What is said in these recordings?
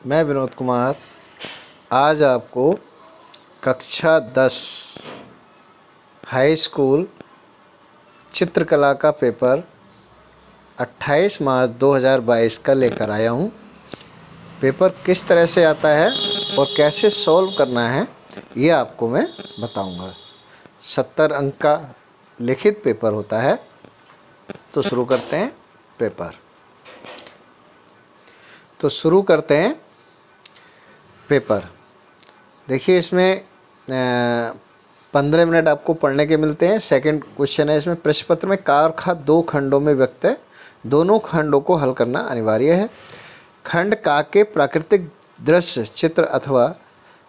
मैं विनोद कुमार आज आपको कक्षा 10 हाई स्कूल चित्रकला का पेपर 28 मार्च 2022 का लेकर आया हूँ। पेपर किस तरह से आता है और कैसे सॉल्व करना है ये आपको मैं बताऊँगा। 70 अंक का लिखित पेपर होता है। तो शुरू करते हैं पेपर। देखिए इसमें 15 मिनट आपको पढ़ने के मिलते हैं। सेकंड क्वेश्चन है इसमें, प्रश्न पत्र में कारखा 2 खंडों में व्यक्त है, दोनों खंडों को हल करना अनिवार्य है। खंड का के प्राकृतिक दृश्य चित्र अथवा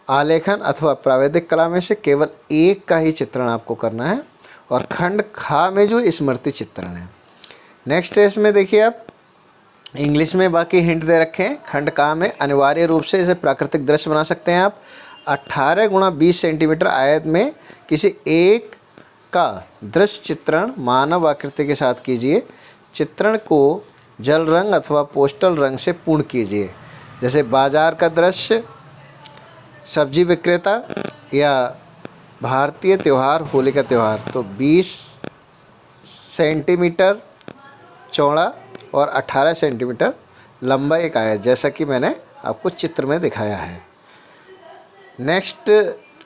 आलेखन अथवा प्रावैधिक कला में से केवल एक का ही चित्रण आपको करना है, और खंड खा में जो स्मृति चित्रण है। नेक्स्ट है इसमें देखिए आप इंग्लिश में बाकी हिंट दे रखे हैं। खंड का में अनिवार्य रूप से इसे प्राकृतिक दृश्य बना सकते हैं आप। 18 गुणा 20 सेंटीमीटर आयत में किसी एक का दृश्य चित्रण मानव आकृति के साथ कीजिए। चित्रण को जल रंग अथवा पोस्टल रंग से पूर्ण कीजिए, जैसे बाजार का दृश्य, सब्जी विक्रेता या भारतीय त्यौहार होली का त्यौहार। तो 20 सेंटीमीटर चौड़ा और 18 सेंटीमीटर लंबा एक आयत, जैसा कि मैंने आपको चित्र में दिखाया है। नेक्स्ट,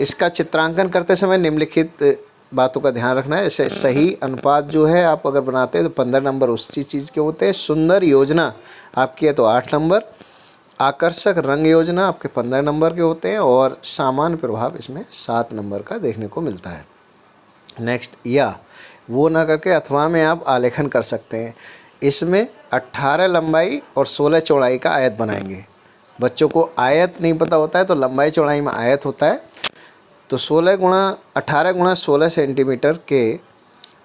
इसका चित्रांकन करते समय निम्नलिखित बातों का ध्यान रखना है। जैसे सही अनुपात जो है आप अगर बनाते हैं तो 15 नंबर उसी चीज़ के होते हैं। सुंदर योजना आपकी है तो 8 नंबर। आकर्षक रंग योजना आपके 15 नंबर के होते हैं, और सामान्य प्रभाव इसमें 7 नंबर का देखने को मिलता है। नेक्स्ट, या वो ना करके अथवा में आप आलेखन कर सकते हैं। इसमें 18 लंबाई और 16 चौड़ाई का आयत बनाएंगे। बच्चों को आयत नहीं पता होता है तो लंबाई चौड़ाई में आयत होता है। तो 18 गुणा 16 सेंटीमीटर के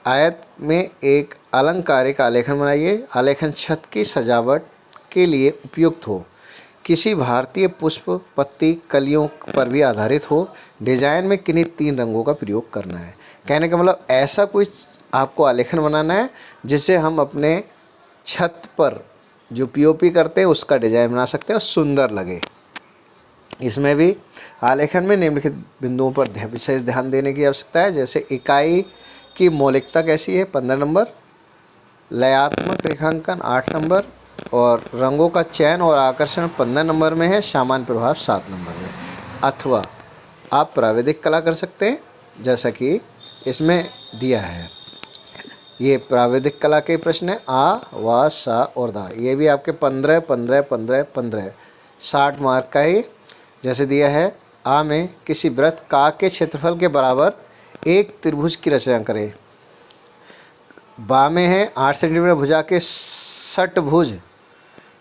आयत में एक अलंकारिक आलेखन बनाइए। आलेखन छत की सजावट के लिए उपयुक्त हो, किसी भारतीय पुष्प पत्ती कलियों पर भी आधारित हो। डिजाइन में किन्हीं 3 रंगों का प्रयोग करना है। कहने का मतलब ऐसा कोई आपको आलेखन बनाना है जिससे हम अपने छत पर जो पीओपी करते हैं उसका डिजाइन बना सकते हैं और सुंदर लगे। इसमें भी आलेखन में निम्नलिखित बिंदुओं पर विशेष ध्यान देने की आवश्यकता है। जैसे इकाई की मौलिकता कैसी है 15 नंबर, लयात्मक रेखांकन 8 नंबर, और रंगों का चयन और आकर्षण 15 नंबर में है, सामान्य प्रभाव 7 नंबर में। अथवा आप प्राविधिक कला कर सकते हैं, जैसा कि इसमें दिया है। ये प्राविधिक कला के प्रश्न है, आ, वा, सा और दा। ये भी आपके 15 15 15 15 60 मार्क का ही। जैसे दिया है, आ में किसी वृत्त का के क्षेत्रफल के बराबर एक त्रिभुज की रचना करें। बा में है 8 सेंटीमीटर भुजा के षटभुज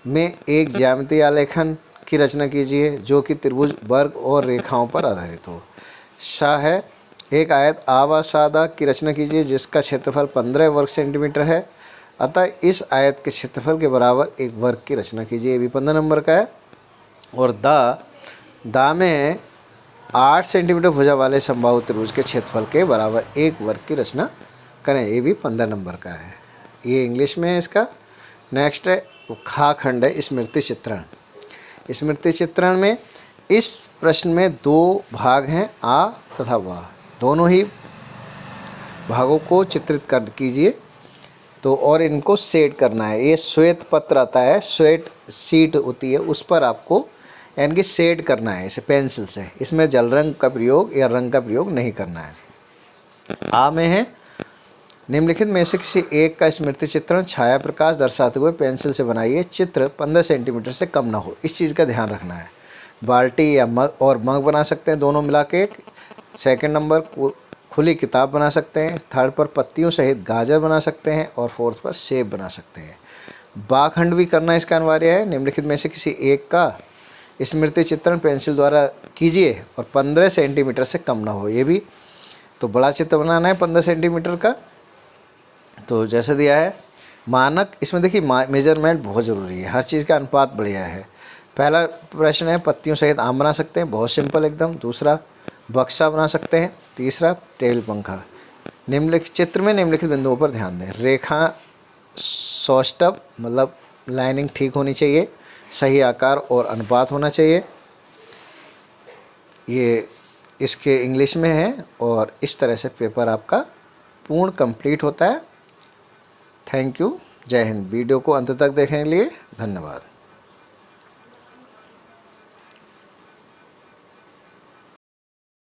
में एक ज्यामितीय आलेखन की रचना कीजिए जो कि त्रिभुज वर्ग और रेखाओं पर आधारित हो। सा है एक आयत आ व सादा की रचना कीजिए जिसका क्षेत्रफल 15 वर्ग सेंटीमीटर है, अतः इस आयत के क्षेत्रफल के बराबर एक वर्ग की रचना कीजिए। ये भी 15 नंबर का है। और दा में 8 सेंटीमीटर भुजा वाले समबाहु त्रिभुज के क्षेत्रफल के बराबर एक वर्ग की रचना करें। ये भी 15 नंबर का है। ये इंग्लिश में है इसका। नेक्स्ट है खा खंड है स्मृति चित्रण। स्मृति चित्रण में इस प्रश्न में 2 भाग हैं, आ तथा वा। दोनों ही भागों को चित्रित कर कीजिए। तो और इनको सेट करना है। ये श्वेत पत्र आता है, श्वेत शीट होती है, उस पर आपको इनकी सेट करना है इसे पेंसिल से। इसमें जल रंग का प्रयोग या रंग का प्रयोग नहीं करना है। आ में है निम्नलिखित में से किसी एक का स्मृति चित्रण छाया प्रकाश दर्शाते हुए पेंसिल से बनाइए। चित्र 15 सेंटीमीटर से कम ना हो, इस चीज़ का ध्यान रखना है। बाल्टी या मग बना सकते हैं दोनों मिला के। सेकंड नंबर खुली किताब बना सकते हैं। थर्ड पर पत्तियों सहित गाजर बना सकते हैं, और फोर्थ पर सेब बना सकते हैं। बाखंड भी करना इसका अनिवार्य है। निम्नलिखित में से किसी एक का स्मृति चित्रण पेंसिल द्वारा कीजिए और 15 सेंटीमीटर से कम ना हो। ये भी तो बड़ा चित्र बनाना है 15 सेंटीमीटर का। तो जैसे दिया है मानक, इसमें देखिए मेजरमेंट बहुत ज़रूरी है, हर चीज़ का अनुपात बढ़िया है। पहला प्रश्न है पत्तियों सहित आम बना सकते हैं, बहुत सिंपल एकदम। दूसरा बक्सा बना सकते हैं। तीसरा टेबल पंखा। निम्नलिखित चित्र में निम्नलिखित बिंदुओं पर ध्यान दें। रेखा सौष्ठव मतलब लाइनिंग ठीक होनी चाहिए। सही आकार और अनुपात होना चाहिए। ये इसके इंग्लिश में है और इस तरह से पेपर आपका पूर्ण कंप्लीट होता है। Thank you. जय हिंद। वीडियो को अंत तक देखने के लिए धन्यवाद।